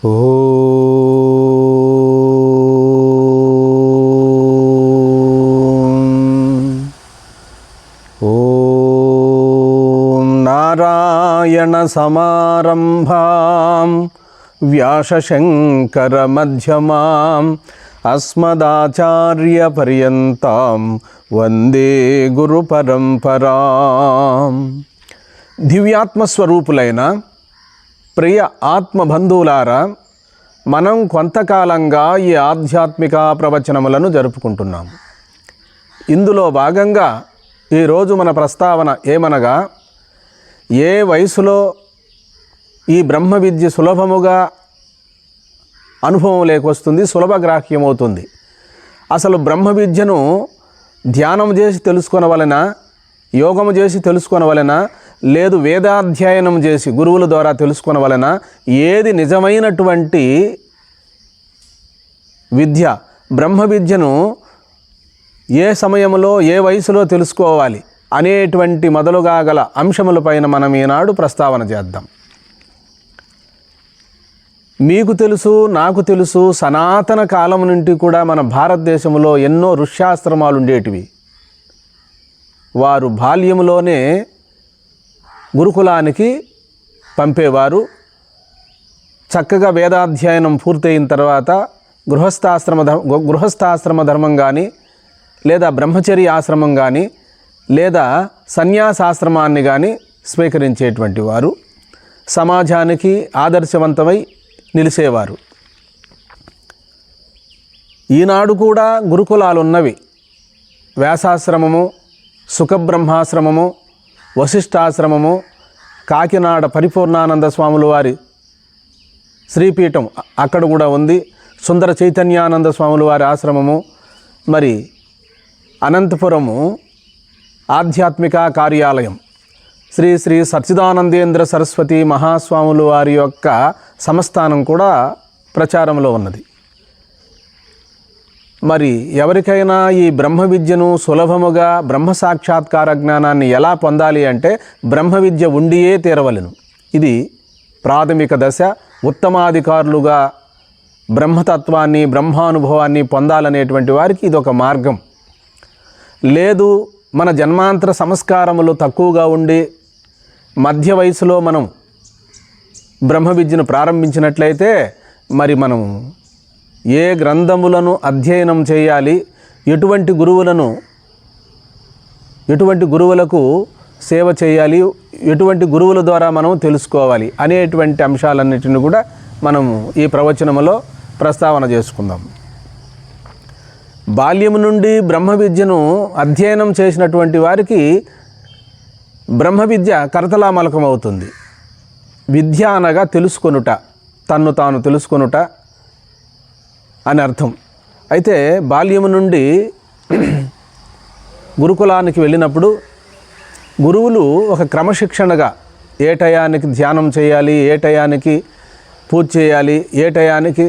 నారాయణ సమారంభాం వ్యాసశంకర మధ్యమాం అస్మదాచార్య పర్యంతం వందే గురు పరంపరాం. దివ్యాత్మస్వరూపులైన ప్రియ ఆత్మబంధువులారా, మనం కొంతకాలంగా ఈ ఆధ్యాత్మిక ప్రవచనములను జరుపుకుంటున్నాం. ఇందులో భాగంగా ఈరోజు మన ప్రస్తావన ఏమనగా, ఏ వయసులో ఈ బ్రహ్మ విద్య సులభముగా అనుభవం లేకొస్తుంది, సులభ గ్రాహ్యమవుతుంది. అసలు బ్రహ్మ విద్యను ధ్యానం చేసి తెలుసుకొనవలెన, యోగము చేసి తెలుసుకొనవలెన, లేదు వేదాధ్యయనం చేసి గురువుల ద్వారా తెలుసుకొనవలెన, ఏది నిజమైనటువంటి విద్య, బ్రహ్మ విద్యను ఏ సమయంలో ఏ వయసులో తెలుసుకోవాలి అనేటువంటి మొదలుగా గల అంశములపైన మనం ఈనాడు ప్రస్తావన చేద్దాం. మీకు తెలుసు, నాకు తెలుసు, సనాతన కాలం నుండి కూడా మన భారతదేశంలో ఎన్నో ఋష్యాశ్రమాలు ఉండేటివి. వారు బాల్యములోనే గురుకులానికి పంపేవారు. చక్కగా వేదాధ్యయనం పూర్తయిన తర్వాత గృహస్థాశ్రమ ధర్మం కానీ, లేదా బ్రహ్మచర్య ఆశ్రమం కానీ, లేదా సన్యాసాశ్రమాన్ని కానీ స్వీకరించేటువంటి వారు సమాజానికి ఆదర్శవంతమై నిలిచేవారు. ఈనాడు కూడా గురుకులాలు ఉన్నవి. వ్యాసాశ్రమము, సుఖబ్రహ్మాశ్రమము, వశిష్ఠాశ్రమము, కాకినాడ పరిపూర్ణానంద స్వాముల వారి శ్రీపీఠం అక్కడ కూడా ఉంది. సుందర చైతన్యానంద స్వాముల వారి ఆశ్రమము, మరి అనంతపురము ఆధ్యాత్మిక కార్యాలయం శ్రీ శ్రీ సచ్చిదానందేంద్ర సరస్వతి మహాస్వాములు వారి యొక్క సంస్థానం కూడా ప్రచారంలో ఉన్నది. మరి ఎవరికైనా ఈ బ్రహ్మ విద్యను సులభముగా బ్రహ్మ సాక్షాత్కార జ్ఞానాన్ని ఎలా పొందాలి అంటే బ్రహ్మ విద్య ఉండియే తీరవలెను. ఇది ప్రాథమిక దశ. ఉత్తమాధికారులుగా బ్రహ్మతత్వాన్ని, బ్రహ్మానుభవాన్ని పొందాలనేటువంటి వారికి ఇదొక మార్గం. లేదు, మన జన్మాంతర సంస్కారములు తక్కువగా ఉండి మధ్య వయసులో మనం బ్రహ్మ విద్యను ప్రారంభించినట్లయితే మరి మనం ఏ గ్రంథములను అధ్యయనం చేయాలి, ఎటువంటి గురువులకు సేవ చేయాలి, ఎటువంటి గురువుల ద్వారా మనం తెలుసుకోవాలి అనేటువంటి అంశాలన్నిటిని కూడా మనము ఈ ప్రవచనములో ప్రస్తావన చేసుకుందాం. బాల్యము నుండి బ్రహ్మ విద్యను అధ్యయనం చేసినటువంటి వారికి బ్రహ్మ విద్య కరతలామలకం అవుతుంది. విద్య అనగా తెలుసుకొనుట, తన్ను తాను తెలుసుకొనుట అని అర్థం. అయితే బాల్యము నుండి గురుకులానికి వెళ్ళినప్పుడు గురువులు ఒక క్రమశిక్షణగా ఏ టయానికి ధ్యానం చేయాలి, ఏ టయానికి పూజ చేయాలి, ఏ టయానికి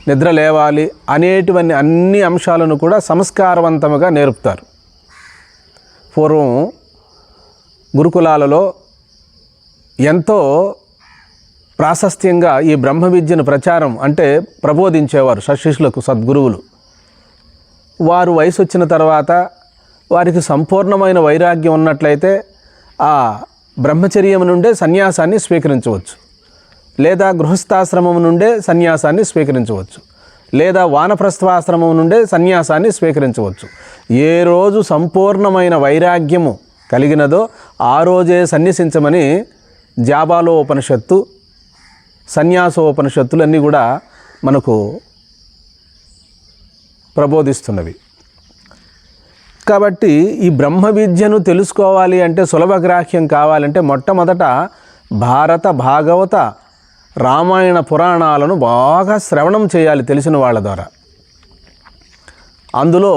నిద్ర లేవాలి అనేటువంటి అన్ని అంశాలను కూడా సంస్కారవంతముగా నేర్పుతారు. పూర్వం గురుకులాలలో ఎంతో ప్రాశస్త్యంగా ఈ బ్రహ్మ విద్యను ప్రచారం అంటే ప్రబోధించేవారు శిష్యులకు సద్గురువులు. వారు వయసు వచ్చిన తర్వాత వారికి సంపూర్ణమైన వైరాగ్యం ఉన్నట్లయితే ఆ బ్రహ్మచర్యం నుండే సన్యాసాన్ని స్వీకరించవచ్చు, లేదా గృహస్థాశ్రమం నుండే సన్యాసాన్ని స్వీకరించవచ్చు, లేదా వానప్రస్థాశ్రమం నుండే సన్యాసాన్ని స్వీకరించవచ్చు. ఏ రోజు సంపూర్ణమైన వైరాగ్యము కలిగినదో ఆ రోజే సన్యసించమని జాబాలోపనిషత్తు, సన్యాసోపనిషత్తులు అన్నీ కూడా మనకు ప్రబోధిస్తున్నవి. కాబట్టి ఈ బ్రహ్మ విద్యను తెలుసుకోవాలి అంటే, సులభగ్రాహ్యం కావాలంటే మొట్టమొదట భారత, భాగవత, రామాయణ పురాణాలను బాగా శ్రవణం చేయాలి తెలిసిన వాళ్ళ ద్వారా. అందులో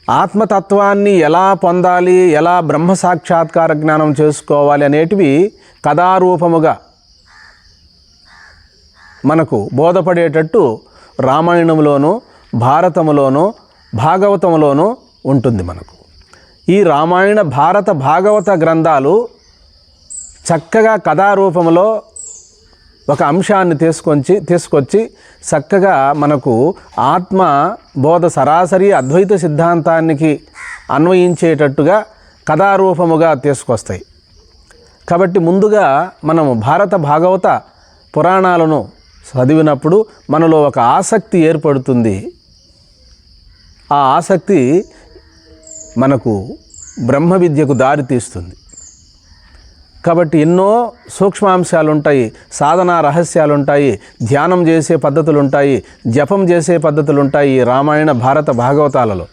ఆత్మతత్వాన్ని ఎలా పొందాలి, ఎలా బ్రహ్మ సాక్షాత్కార జ్ఞానం చేసుకోవాలి అనేటివి కథారూపముగా మనకు బోధపడేటట్టు రామాయణంలోనూ, భారతములోనూ, భాగవతంలోనూ ఉంటుంది మనకు. ఈ రామాయణ, భారత, భాగవత గ్రంథాలు చక్కగా కథారూపంలో ఒక అంశాన్ని తీసుకొచ్చి చక్కగా మనకు ఆత్మ బోధ సరాసరి అద్వైత సిద్ధాంతానికి అన్వయించేటట్టుగా కథారూపముగా తీసుకొస్తాయి. కాబట్టి ముందుగా మనము భారత భాగవత పురాణాలను చదివినప్పుడు మనలో ఒక ఆసక్తి ఏర్పడుతుంది. ఆ ఆసక్తి మనకు బ్రహ్మ విద్యకు దారి తీస్తుంది. కాబట్టి ఎన్నో సూక్ష్మాంశాలు ఉంటాయి, సాధనా రహస్యాలు ఉంటాయి, ధ్యానం చేసే పద్ధతులు ఉంటాయి, జపం చేసే పద్ధతులు ఉంటాయి. రామాయణ భారత భాగవతాలలో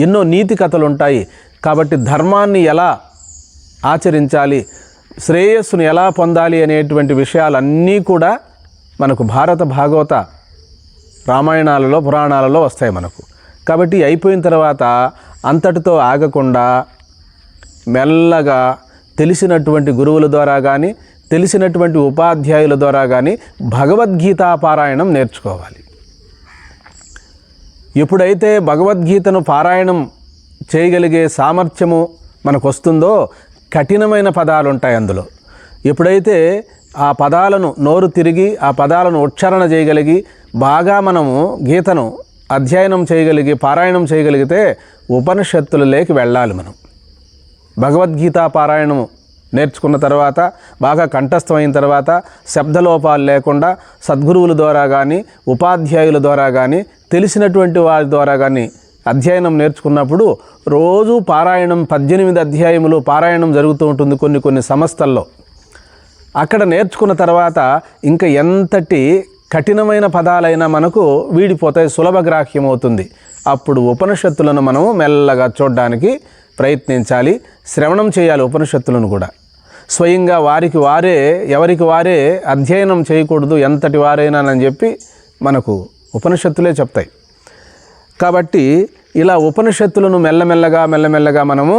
ఎన్నో నీతి కథలు ఉంటాయి. కాబట్టి ధర్మాన్ని ఎలా ఆచరించాలి, శ్రేయస్సును ఎలా పొందాలి అనేటువంటి విషయాలన్నీ కూడా మనకు భారత భాగవత రామాయణాలలో పురాణాలలో వస్తాయి మనకు. కాబట్టి అయిపోయిన తర్వాత అంతటితో ఆగకుండా మెల్లగా తెలిసినటువంటి గురువుల ద్వారా కానీ తెలిసినటువంటి ఉపాధ్యాయుల ద్వారా కానీ భగవద్గీతా పారాయణం నేర్చుకోవాలి. ఎప్పుడైతే భగవద్గీతను పారాయణం చేయగలిగే సామర్థ్యము మనకు వస్తుందో కఠినమైన పదాలు ఉంటాయి అందులో. ఎప్పుడైతే ఆ పదాలను నోరు తిరిగి ఆ పదాలను ఉచ్చారణ చేయగలిగి బాగా మనము గీతను అధ్యయనం చేయగలిగి పారాయణం చేయగలిగితే ఉపనిషత్తులలోకి వెళ్ళాలి. మనం భగవద్గీత పారాయణము నేర్చుకున్న తర్వాత బాగా కంఠస్థమైన తర్వాత శబ్దలోపాలు లేకుండా సద్గురువుల ద్వారా కానీ ఉపాధ్యాయుల ద్వారా కానీ తెలిసినటువంటి వారి ద్వారా కానీ అధ్యయనం నేర్చుకున్నప్పుడు రోజు పారాయణం 18 అధ్యాయములు పారాయణం జరుగుతూ ఉంటుంది కొన్ని సంస్థల్లో. అక్కడ నేర్చుకున్న తర్వాత ఇంకా ఎంతటి కఠినమైన పదాలైనా మనకు వీడిపోతాయి, సులభగ్రాహ్యం అవుతుంది. అప్పుడు ఉపనిషత్తులను మనము మెల్లగా చూడడానికి ప్రయత్నించాలి, శ్రవణం చేయాలి. ఉపనిషత్తులను కూడా స్వయంగా ఎవరికి వారే అధ్యయనం చేయకూడదు, ఎంతటి వారైనానని చెప్పి మనకు ఉపనిషత్తులే చెప్తాయి. కాబట్టి ఇలా ఉపనిషత్తులను మెల్లమెల్లగా మనము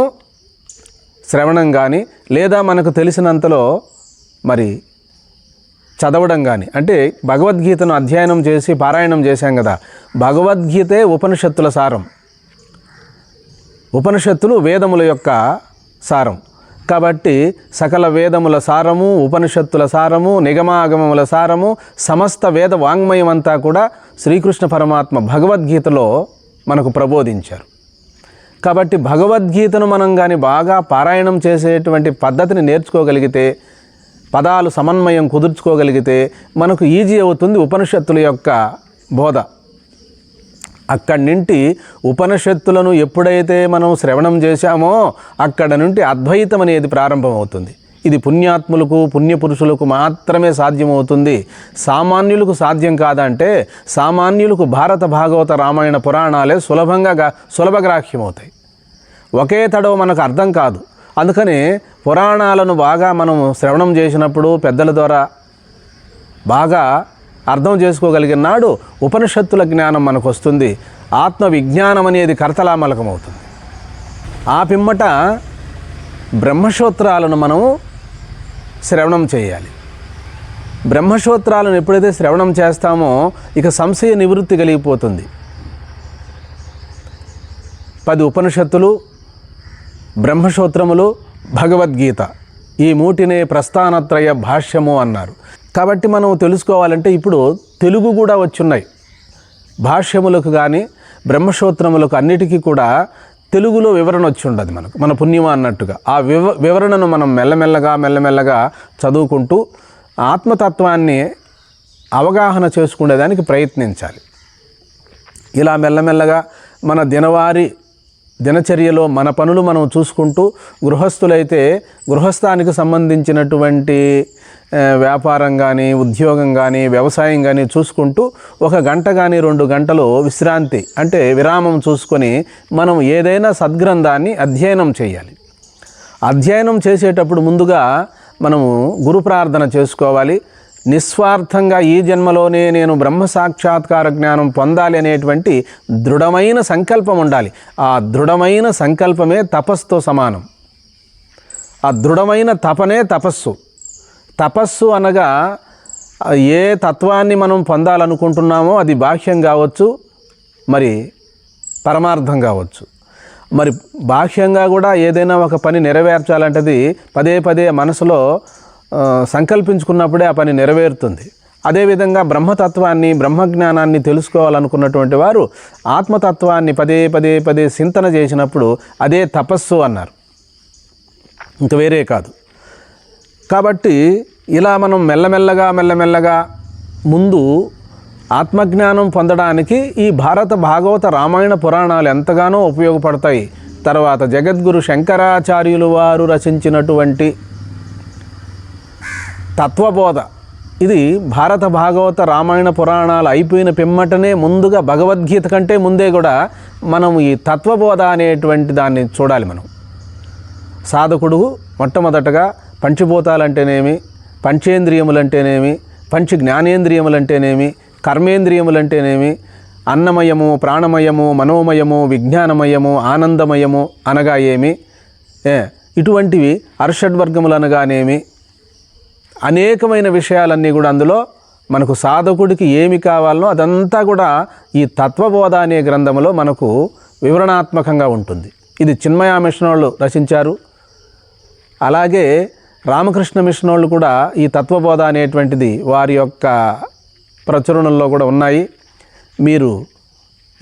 శ్రవణం కానీ లేదా మనకు తెలిసినంతలో మరి చదవడం కానీ, అంటే భగవద్గీతను అధ్యయనం చేసి పారాయణం చేశాం కదా, భగవద్గీతే ఉపనిషత్తుల సారం. ఉపనిషత్తులు వేదముల యొక్క సారం. కాబట్టి సకల వేదముల సారము, ఉపనిషత్తుల సారము, నిగమాగమముల సారము, సమస్త వేద వాంగ్మయం అంతా కూడా శ్రీకృష్ణ పరమాత్మ భగవద్గీతలో మనకు ప్రబోధించారు. కాబట్టి భగవద్గీతను మనం కానీ బాగా పారాయణం చేసేటువంటి పద్ధతిని నేర్చుకోగలిగితే, పదాలు సమన్వయం కుదుర్చుకోగలిగితే మనకు ఈజీ అవుతుంది ఉపనిషత్తుల యొక్క బోధ. అక్కడి నుండి ఉపనిషత్తులను ఎప్పుడైతే మనం శ్రవణం చేశామో అక్కడ నుండి అద్వైతం అనేది ప్రారంభమవుతుంది. ఇది పుణ్యాత్ములకు పుణ్యపురుషులకు మాత్రమే సాధ్యమవుతుంది. సామాన్యులకు సాధ్యం కాదంటే సామాన్యులకు భారత భాగవత రామాయణ పురాణాలే సులభగ్రాహ్యమవుతాయి. ఒకే తడవ మనకు అర్థం కాదు. అందుకని పురాణాలను బాగా మనం శ్రవణం చేసినప్పుడు పెద్దల ద్వారా బాగా అర్థం చేసుకోగలిగిన నాడు ఉపనిషత్తుల జ్ఞానం మనకు వస్తుంది. ఆత్మ విజ్ఞానం అనేది కర్తలామలకమవుతుంది. ఆ పిమ్మట బ్రహ్మసూత్రాలను మనము శ్రవణం చేయాలి. బ్రహ్మసూత్రాలను ఎప్పుడైతే శ్రవణం చేస్తామో ఇక సంశయ నివృత్తి కలిగిపోతుంది. 10 ఉపనిషత్తులు, బ్రహ్మసూత్రములు, భగవద్గీత, ఈ మూటినే ప్రస్థానత్రయ భాష్యము అన్నారు. కాబట్టి మనం తెలుసుకోవాలంటే ఇప్పుడు తెలుగు కూడా వచ్చున్నాయి. భాష్యములకు కానీ బ్రహ్మసూత్రములకు అన్నిటికీ కూడా తెలుగులో వివరణ వచ్చి ఉండదు మన పుణ్యమా అన్నట్టుగా. ఆ వివరణను మనం మెల్లమెల్లగా చదువుకుంటూ ఆత్మతత్వాన్ని అవగాహన చేసుకునేదానికి ప్రయత్నించాలి. ఇలా మెల్లమెల్లగా మన దినచర్యలో మన పనులు మనం చూసుకుంటూ, గృహస్థులైతే గృహస్థానికి సంబంధించినటువంటి వ్యాపారం కానీ ఉద్యోగం కానీ వ్యవసాయం కానీ చూసుకుంటూ 1 గంట కానీ 2 గంటలు విశ్రాంతి అంటే విరామం చూసుకొని మనం ఏదైనా సద్గ్రంథాన్ని అధ్యయనం చేయాలి. అధ్యయనం చేసేటప్పుడు ముందుగా మనము గురు ప్రార్థన చేసుకోవాలి. నిస్వార్థంగా ఈ జన్మలోనే నేను బ్రహ్మ సాక్షాత్కార జ్ఞానం పొందాలి అనేటువంటి దృఢమైన సంకల్పం ఉండాలి. ఆ దృఢమైన సంకల్పమే తపస్సుతో సమానం. ఆ దృఢమైన తపనే తపస్సు. తపస్సు అనగా ఏ తత్వాన్ని మనం పొందాలనుకుంటున్నామో అది బాహ్యం కావచ్చు, మరి పరమార్థం కావచ్చు. మరి బాహ్యంగా కూడా ఏదైనా ఒక పని నెరవేర్చాలంటది పదే మనసులో సంకల్పించుకున్నప్పుడే ఆ పని నెరవేరుతుంది. అదేవిధంగా బ్రహ్మతత్వాన్ని, బ్రహ్మజ్ఞానాన్ని తెలుసుకోవాలనుకున్నటువంటి వారు ఆత్మతత్వాన్ని పదే పదే పదే చింతన చేసినప్పుడు అదే తపస్సు అన్నారు, ఇంక వేరే కాదు. కాబట్టి ఇలా మనం మెల్లమెల్లగా ముందు ఆత్మజ్ఞానం పొందడానికి ఈ భారత భాగవత రామాయణ పురాణాలు ఎంతగానో ఉపయోగపడతాయి. తర్వాత జగద్గురు శంకరాచార్యులు వారు రచించినటువంటి తత్వబోధ, ఇది భారత భాగవత రామాయణ పురాణాలు అయిపోయిన పిమ్మటనే ముందుగా భగవద్గీత కంటే ముందే కూడా మనం ఈ తత్వబోధ అనేటువంటి దాన్ని చూడాలి. మనం సాధకుడు మొట్టమొదటగా పంచభూతాలంటేనేమి, పంచేంద్రియములంటేనేమి, పంచ జ్ఞానేంద్రియములంటేనేమి, కర్మేంద్రియములంటేనేమి, అన్నమయము, ప్రాణమయము, మనోమయము, విజ్ఞానమయము, ఆనందమయము అనగా ఏమి, ఇటువంటివి అర్షడ్వర్గములు అనగానేమి, అనేకమైన విషయాలన్నీ కూడా అందులో మనకు సాధకుడికి ఏమి కావాలనో అదంతా కూడా ఈ తత్వబోధ అనే గ్రంథంలో మనకు వివరణాత్మకంగా ఉంటుంది. ఇది చిన్మయ మిషన్ వాళ్ళు రచించారు. అలాగే రామకృష్ణ మిషన్ వాళ్ళు కూడా ఈ తత్వబోధ అనేటువంటిది వారి యొక్క ప్రచురణలో కూడా ఉన్నాయి. మీరు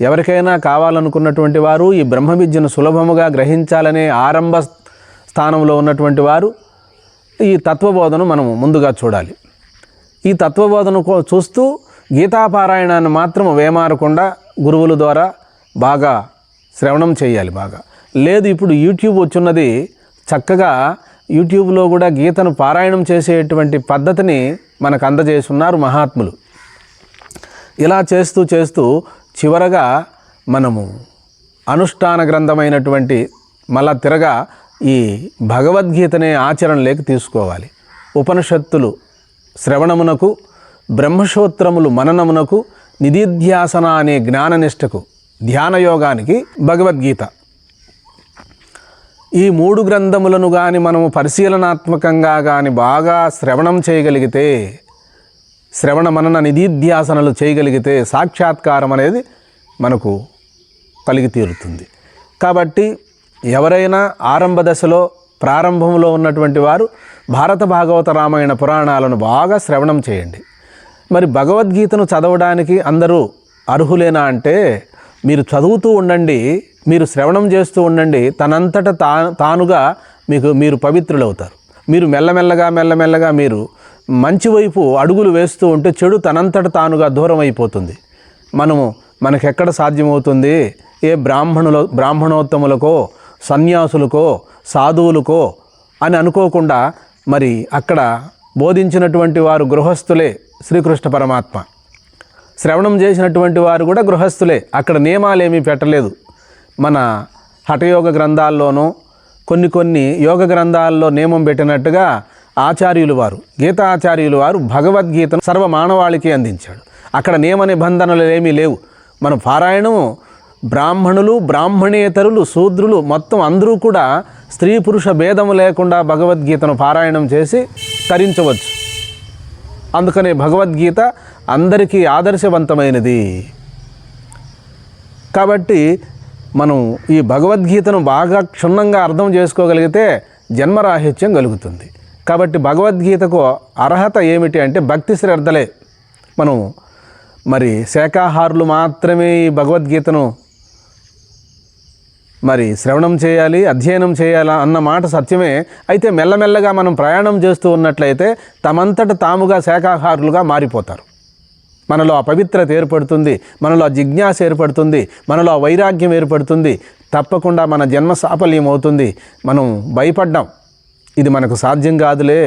ఎవరికైనా కావాలనుకున్నటువంటి వారు, ఈ బ్రహ్మ విద్యను సులభముగా గ్రహించాలనే ఆరంభ స్థానంలో ఉన్నటువంటి వారు ఈ తత్వబోధను మనము ముందుగా చూడాలి. ఈ తత్వబోధను చూస్తూ గీతాపారాయణాన్ని మాత్రం వేమారకుండా గురువుల ద్వారా బాగా శ్రవణం చేయాలి. బాగా లేదు, ఇప్పుడు యూట్యూబ్ వచ్చున్నది, చక్కగా యూట్యూబ్లో కూడా గీతను పారాయణం చేసేటువంటి పద్ధతిని మనకు అందజేస్తున్నారు మహాత్ములు. ఇలా చేస్తూ చేస్తూ చివరగా మనము అనుష్ఠాన గ్రంథమైనటువంటి మళ్ళా తిరగా ఈ భగవద్గీతనే ఆచరణలోకి తీసుకోవాలి. ఉపనిషత్తులు శ్రవణమునకు, బ్రహ్మసూత్రములు మననమునకు, నిధిధ్యాసన అనే జ్ఞాననిష్టకు, ధ్యానయోగానికి భగవద్గీత, ఈ 3 గ్రంథములను కానీ మనము పరిశీలనాత్మకంగా కానీ బాగా శ్రవణం చేయగలిగితే, శ్రవణ మనన నిధిధ్యాసనలు చేయగలిగితే సాక్షాత్కారం అనేది మనకు కలిగి తీరుతుంది. కాబట్టి ఎవరైనా ఆరంభ దశలో, ప్రారంభంలో ఉన్నటువంటి వారు భారత భాగవత రామాయణ పురాణాలను బాగా శ్రవణం చేయండి. మరి భగవద్గీతను చదవడానికి అందరూ అర్హులేనా అంటే, మీరు చదువుతూ ఉండండి, మీరు శ్రవణం చేస్తూ ఉండండి, తనంతట తానుగా మీరు పవిత్రులవుతారు. మీరు మెల్లమెల్లగా మీరు మంచి వైపు అడుగులు వేస్తూ ఉంటే చెడు తనంతట తానుగా దూరం అయిపోతుంది. మనకెక్కడ సాధ్యమవుతుంది? ఏ బ్రాహ్మణోత్తములకో, సన్యాసులకో, సాధువులకో అని అనుకోకుండా మరి అక్కడ బోధించినటువంటి వారు గృహస్థులే. శ్రీకృష్ణ పరమాత్మ శ్రవణం చేసినటువంటి వారు కూడా గృహస్థులే. అక్కడ నియమాలేమీ పెట్టలేదు. మన హఠయోగ గ్రంథాల్లోనూ కొన్ని యోగ గ్రంథాల్లో నియమం పెట్టినట్టుగా ఆచార్యులు వారు, గీతాచార్యులు వారు భగవద్గీతను సర్వ మానవాళికి అందించాడు. అక్కడ నియమ నిబంధనలు ఏమీ లేవు. మన పారాయణము బ్రాహ్మణులు, బ్రాహ్మణేతరులు, శూద్రులు మొత్తం అందరూ కూడా స్త్రీ పురుష భేదము లేకుండా భగవద్గీతను పారాయణం చేసి తరించవచ్చు. అందుకనే భగవద్గీత అందరికీ ఆదర్శవంతమైనది. కాబట్టి మనం ఈ భగవద్గీతను బాగా క్షుణ్ణంగా అర్థం చేసుకోగలిగితే జన్మరాహిత్యం కలుగుతుంది. కాబట్టి భగవద్గీతకు అర్హత ఏమిటి అంటే భక్తి శ్రద్ధలే. మనం మరి శాకాహారులు మాత్రమే ఈ భగవద్గీతను మరి శ్రవణం చేయాలి, అధ్యయనం చేయాలా అన్న మాట సత్యమే. అయితే మెల్లమెల్లగా మనం ప్రయాణం చేస్తూ ఉన్నట్లయితే తమంతట తాముగా శాకాహారులుగా మారిపోతారు. మనలో ఆ పవిత్రత ఏర్పడుతుంది, మనలో ఆ జిజ్ఞాస ఏర్పడుతుంది, మనలో ఆ వైరాగ్యం ఏర్పడుతుంది. తప్పకుండా మన జన్మ సాఫల్యం అవుతుంది. మనం భయపడ్డాం, ఇది మనకు సాధ్యం కాదులే,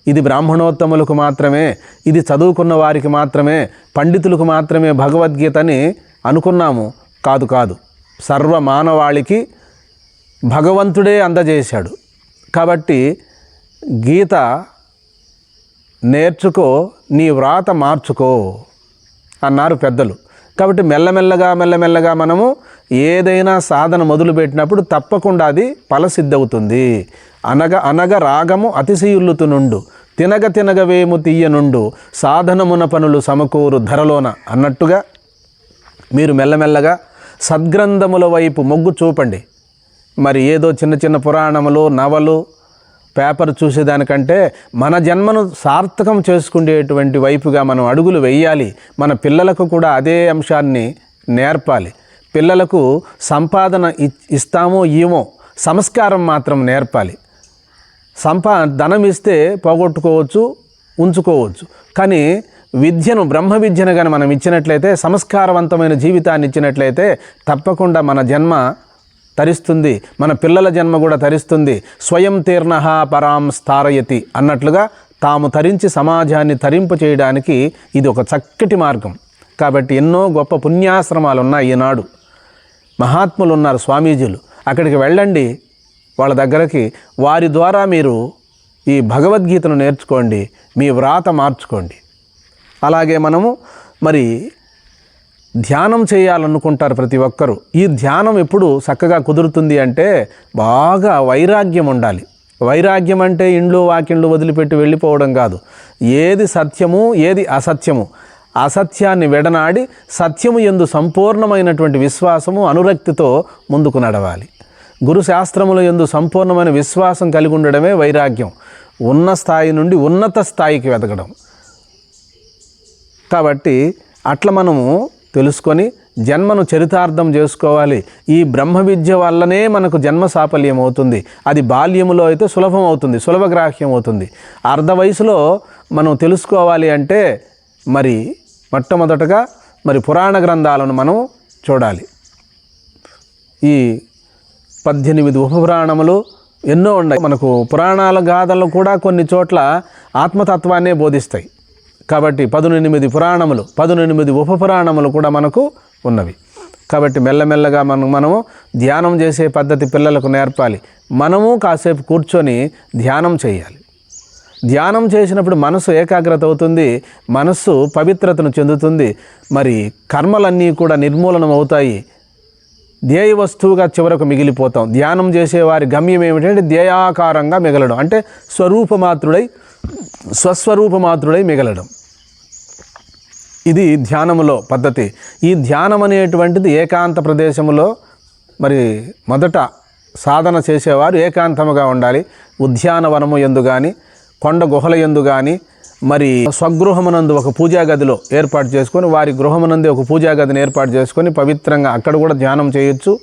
ఇది బ్రాహ్మణోత్తములకు మాత్రమే, ఇది చదువుకున్న వారికి మాత్రమే, పండితులకు మాత్రమే భగవద్గీతని అనుకున్నాము. కాదు, సర్వ మానవాళికి భగవంతుడే అందజేశాడు. కాబట్టి గీత నేర్చుకో, నీ వ్రాత మార్చుకో అన్నారు పెద్దలు. కాబట్టి మెల్లమెల్లగా మనము ఏదైనా సాధన మొదలుపెట్టినప్పుడు తప్పకుండా అది ఫలసిద్ధవుతుంది. అనగ రాగము అతిశయుల్లుతునుండు, తినగవేము తీయనుండు, సాధనమున పనులు సమకూరు ధరలోన అన్నట్టుగా మీరు మెల్లమెల్లగా సద్గ్రంథముల వైపు మొగ్గు చూపండి. మరి ఏదో చిన్న పురాణములు, నవలు, పేపర్ చూసేదానికంటే మన జన్మను సార్థకం చేసుకునేటువంటి వైపుగా మనం అడుగులు వేయాలి. మన పిల్లలకు కూడా అదే అంశాన్ని నేర్పాలి. పిల్లలకు సంపాదన ఇస్తామో ఏమో, సంస్కారం మాత్రం నేర్పాలి. ధనం ఇస్తే పోగొట్టుకోవచ్చు, ఉంచుకోవచ్చు. కానీ విద్యను, బ్రహ్మ విద్యను కానీ మనం ఇచ్చినట్లయితే, సంస్కారవంతమైన జీవితాన్ని ఇచ్చినట్లయితే తప్పకుండా మన జన్మ తరిస్తుంది, మన పిల్లల జన్మ కూడా తరిస్తుంది. స్వయం తీర్ణః పరాం స్థారయతి అన్నట్లుగా తాము తరించి సమాజాన్ని తరింపు చేయడానికి ఇది ఒక చక్కటి మార్గం. కాబట్టి ఎన్నో గొప్ప పుణ్యాశ్రమాలు ఉన్నాయి ఈనాడు. మహాత్ములు ఉన్నారు, స్వామీజీలు. అక్కడికి వెళ్ళండి, వాళ్ళ దగ్గరికి. వారి ద్వారా మీరు ఈ భగవద్గీతను నేర్చుకోండి, మీ వ్రాత మార్చుకోండి. అలాగే మనము మరి ధ్యానం చేయాలనుకుంటారు ప్రతి ఒక్కరూ. ఈ ధ్యానం ఎప్పుడు చక్కగా కుదురుతుంది అంటే బాగా వైరాగ్యం ఉండాలి. వైరాగ్యం అంటే ఇండ్లు వాకిండ్లు వదిలిపెట్టి వెళ్ళిపోవడం కాదు. ఏది సత్యము, ఏది అసత్యము, అసత్యాన్ని వెడనాడి సత్యము యందు సంపూర్ణమైనటువంటి విశ్వాసము, అనురక్తితో ముందుకు నడవాలి. గురు శాస్త్రముల యందు సంపూర్ణమైన విశ్వాసం కలిగి ఉండడమే వైరాగ్యం. ఉన్న స్థాయి నుండి ఉన్నత స్థాయికి వెతకడం. కాబట్టి అట్లా మనము తెలుసుకొని జన్మను చరితార్థం చేసుకోవాలి. ఈ బ్రహ్మ విద్య వల్లనే మనకు జన్మ సాఫల్యం అవుతుంది. అది బాల్యములో అయితే సులభం అవుతుంది, సులభగ్రాహ్యం అవుతుంది. అర్ధ వయసులో మనం తెలుసుకోవాలి అంటే మరి మొట్టమొదటగా మరి పురాణ గ్రంథాలను మనం చూడాలి. ఈ 18 ఉపపురాణములు ఎన్నో ఉన్నాయి. మనకు పురాణాల గాథలు కూడా కొన్ని చోట్ల ఆత్మతత్వాన్నే బోధిస్తాయి. కాబట్టి 18 పురాణములు, 18 ఉపపురాణములు కూడా మనకు ఉన్నవి. కాబట్టి మెల్లమెల్లగా మనము ధ్యానం చేసే పద్ధతి పిల్లలకు నేర్పాలి. మనము కాసేపు కూర్చొని ధ్యానం చేయాలి. ధ్యానం చేసినప్పుడు మనసు ఏకాగ్రత అవుతుంది, మనస్సు పవిత్రతను చెందుతుంది. మరి కర్మలన్నీ కూడా నిర్మూలనం అవుతాయి. ధ్యేయ వస్తువుగా చివరకు మిగిలిపోతాం. ధ్యానం చేసేవారి గమ్యం ఏమిటంటే ధ్యేయాకారంగా మిగలడం, అంటే స్వస్వరూపమాత్రుడై మిగలడం. ఇది ధ్యానములో పద్ధతి. ఈ ధ్యానం అనేటువంటిది ఏకాంత ప్రదేశములో మరి మొదట సాధన చేసేవారు ఏకాంతముగా ఉండాలి. ఉద్యానవనము యందు కానీ, కొండ గుహల యందు కానీ, మరి స్వగృహమునందు ఒక పూజా గదిలో ఏర్పాటు చేసుకొని, వారి గృహమునందు ఒక పూజా గదిని ఏర్పాటు చేసుకొని పవిత్రంగా అక్కడ కూడా ధ్యానం చేయొచ్చు.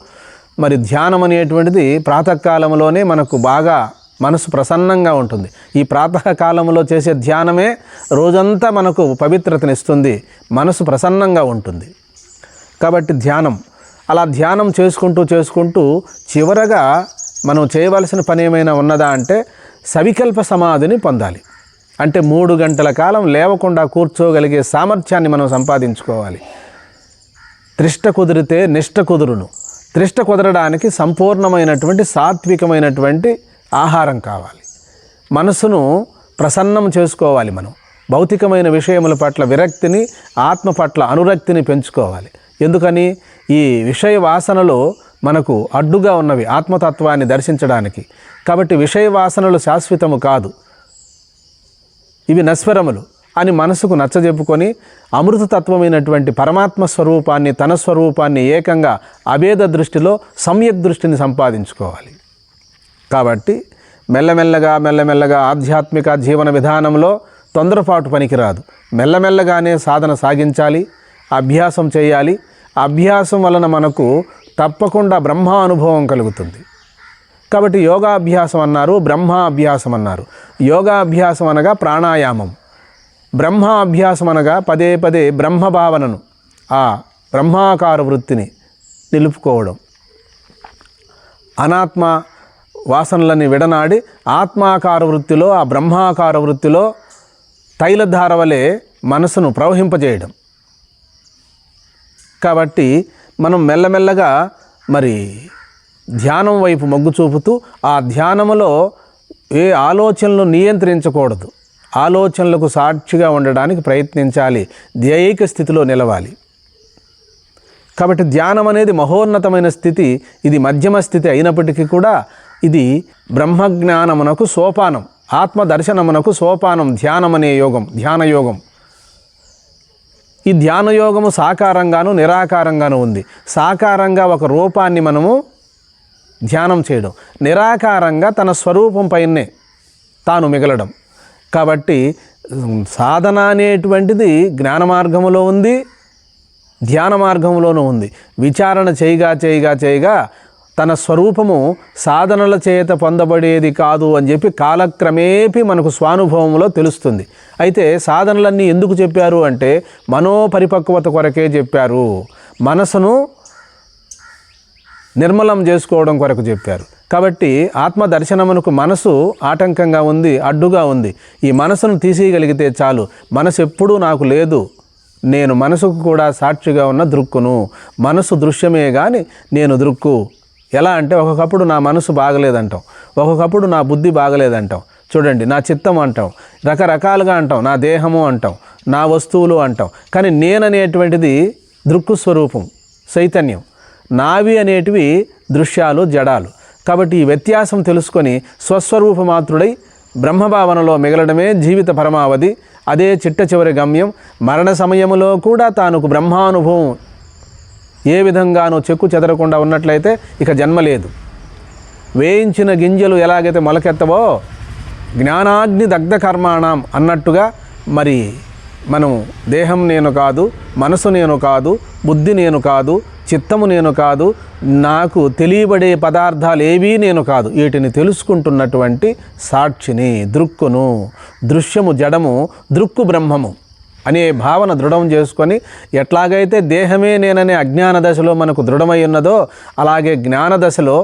మరి ధ్యానం అనేటువంటిది ప్రాతకాలంలోనే మనకు బాగా మనసు ప్రసన్నంగా ఉంటుంది. ఈ ప్రాతకాలంలో చేసే ధ్యానమే రోజంతా మనకు పవిత్రతనిస్తుంది, మనసు ప్రసన్నంగా ఉంటుంది. కాబట్టి ధ్యానం, అలా ధ్యానం చేసుకుంటూ చివరగా మనం చేయవలసిన పని ఏమైనా ఉన్నదా అంటే సవికల్ప సమాధిని పొందాలి. అంటే 3 గంటల కాలం లేవకుండా కూర్చోగలిగే సామర్థ్యాన్ని మనం సంపాదించుకోవాలి. త్రిష్ట కుదిరితే నిష్ట కుదురును. త్రిష్ట కుదరడానికి సంపూర్ణమైనటువంటి సాత్వికమైనటువంటి ఆహారం కావాలి. మనసును ప్రసన్నం చేసుకోవాలి. మనం భౌతికమైన విషయముల పట్ల విరక్తిని, ఆత్మ పట్ల అనురక్తిని పెంచుకోవాలి. ఎందుకని? ఈ విషయ వాసనలు మనకు అడ్డుగా ఉన్నవి ఆత్మతత్వాన్ని దర్శించడానికి. కాబట్టి విషయ వాసనలు శాశ్వతము కాదు, ఇవి నశ్వరములు అని మనసుకు నచ్చజెప్పుకొని అమృతతత్వమైనటువంటి పరమాత్మ స్వరూపాన్ని, తన స్వరూపాన్ని ఏకంగా అభేద దృష్టిలో సమ్యక్ దృష్టిని సంపాదించుకోవాలి. కాబట్టి మెల్లమెల్లగా ఆధ్యాత్మిక జీవన విధానంలో తొందరపాటు పనికిరాదు. మెల్లమెల్లగానే సాధన సాగించాలి, అభ్యాసం చేయాలి. అభ్యాసం వలన మనకు తప్పకుండా బ్రహ్మానుభవం కలుగుతుంది. కాబట్టి యోగాభ్యాసం అన్నారు, బ్రహ్మాభ్యాసం అన్నారు. యోగాభ్యాసం అనగా ప్రాణాయామం, బ్రహ్మాభ్యాసం అనగా పదే పదే బ్రహ్మభావనను, ఆ బ్రహ్మాకార వృత్తిని నిలుపుకోవడం. అనాత్మ వాసనలని విడనాడి ఆత్మాకార వృత్తిలో, ఆ బ్రహ్మాకార వృత్తిలో తైలధార వలె మనసును ప్రవహింపజేయడం. కాబట్టి మనం మెల్లమెల్లగా మరి ధ్యానం వైపు మొగ్గు చూపుతూ ఆ ధ్యానములో ఏ ఆలోచనలు నియంత్రించకూడదు, ఆలోచనలకు సాక్షిగా ఉండడానికి ప్రయత్నించాలి, ధ్యేయక స్థితిలో నిలవాలి. కాబట్టి ధ్యానం అనేది మహోన్నతమైన స్థితి. ఇది మధ్యమ స్థితి అయినప్పటికీ కూడా ఇది బ్రహ్మజ్ఞానమునకు సోపానం, ఆత్మదర్శనమునకు సోపానం. ధ్యానం అనే యోగం, ధ్యానయోగం. ఈ ధ్యానయోగము సాకారంగాను నిరాకారంగాను ఉంది. సాకారంగా ఒక రూపాన్ని మనము ధ్యానం చేయడం, నిరాకారంగా తన స్వరూపం పైనే తాను మిగలడం. కాబట్టి సాధన అనేటువంటిది జ్ఞాన మార్గంలో ఉంది, ధ్యాన మార్గంలోనూ ఉంది. విచారణ చేయగా తన స్వరూపము సాధనల చేత పొందబడేది కాదు అని చెప్పి కాలక్రమేపీ మనకు స్వానుభవంలో తెలుస్తుంది. అయితే సాధనలన్నీ ఎందుకు చెప్పారు అంటే మనోపరిపక్వత కొరకే చెప్పారు, మనసును నిర్మలం చేసుకోవడం కొరకు చెప్పారు. కాబట్టి ఆత్మదర్శనమునకు మనసు ఆటంకంగా ఉంది, అడ్డుగా ఉంది. ఈ మనసును తీసేయగలిగితే చాలు. మనసు ఎప్పుడూ నాకు లేదు, నేను మనసుకు కూడా సాక్షిగా ఉన్న దృక్కును. మనసు దృశ్యమే కానీ నేను దృక్కు. ఎలా అంటే ఒక్కొక్కప్పుడు నా మనసు బాగలేదంటాం, ఒక్కొక్కప్పుడు నా బుద్ధి బాగలేదంటాం. చూడండి, నా చిత్తం అంటాం, రకరకాలుగా అంటాం, నా దేహము అంటాం, నా వస్తువులు అంటాం. కానీ నేననేటువంటిది దృక్కు స్వరూపం, చైతన్యం. నావి అనేటివి దృశ్యాలు, జడాలు. కాబట్టి ఈ వ్యత్యాసం తెలుసుకొని స్వస్వరూపమాత్రుడై బ్రహ్మభావనలో మిగలడమే జీవిత పరమావధి. అదే చిట్ట చివరి గమ్యం. మరణ సమయంలో కూడా తానుకు బ్రహ్మానుభవం ఏ విధంగానూ చెక్కు చెదరకుండా ఉన్నట్లయితే ఇక జన్మ లేదు. వేయించిన గింజలు ఎలాగైతే మొలకెత్తవో జ్ఞానాగ్ని దగ్ధ కర్మాణం అన్నట్టుగా మరి మనం దేహం నేను కాదు, మనసు నేను కాదు, బుద్ధి నేను కాదు, చిత్తము నేను కాదు, నాకు తెలియబడే పదార్థాలు ఏవీ నేను కాదు, వీటిని తెలుసుకుంటున్నటువంటి సాక్షిని, దృక్కును. దృశ్యము జడము, దృక్కు బ్రహ్మము అనే భావన దృఢం చేసుకొని ఎట్లాగైతే దేహమే నేననే అజ్ఞాన దశలో మనకు దృఢమై ఉన్నదో అలాగే జ్ఞాన దశలో,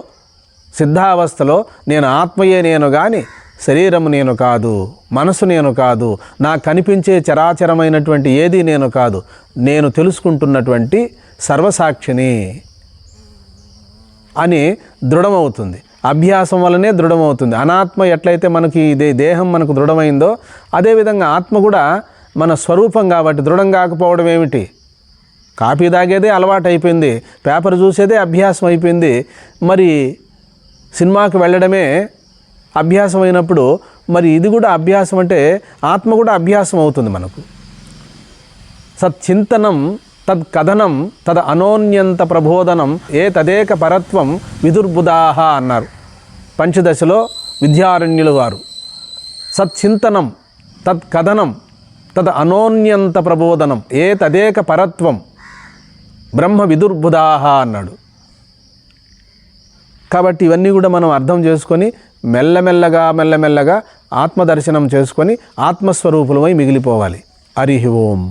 సిద్ధావస్థలో నేను ఆత్మయే నేను కానీ శరీరము నేను కాదు, మనసు నేను కాదు, నాకు కనిపించే చరాచరమైనటువంటి ఏది నేను కాదు, నేను తెలుసుకుంటున్నటువంటి సర్వసాక్షిని అని దృఢమవుతుంది. అభ్యాసం వల్లనే దృఢమవుతుంది. అనాత్మ ఎట్లయితే మనకి ఇదే దేహం మనకు దృఢమైందో అదేవిధంగా ఆత్మ కూడా మన స్వరూపం కాబట్టి దృఢం కాకపోవడం ఏమిటి? కాఫీ తాగేదే అలవాటు అయిపోయింది, పేపర్ చూసేదే అభ్యాసం అయిపోయింది. మరి సినిమాకి వెళ్ళడమే అభ్యాసం అయినప్పుడు మరి ఇది కూడా అభ్యాసం అంటే ఆత్మ కూడా అభ్యాసం అవుతుంది మనకు. సచ్చింతనం తత్కథనం తద్ అనోన్యంత ప్రబోధనం ఏ తదేక పరత్వం విదుర్బుధాహ అన్నారు పంచదశలో విద్యారణ్యులు వారు. సచ్చింతనం తత్కథనం తద్ అనోన్యంత ప్రబోధనం ఏ తదేక పరత్వం బ్రహ్మ విదుర్బుధాహ అన్నాడు. కాబట్టి ఇవన్నీ కూడా మనం అర్థం చేసుకొని మెల్లమెల్లగా ఆత్మదర్శనం చేసుకొని ఆత్మస్వరూపులమై మిగిలిపోవాలి. హరి ఓం.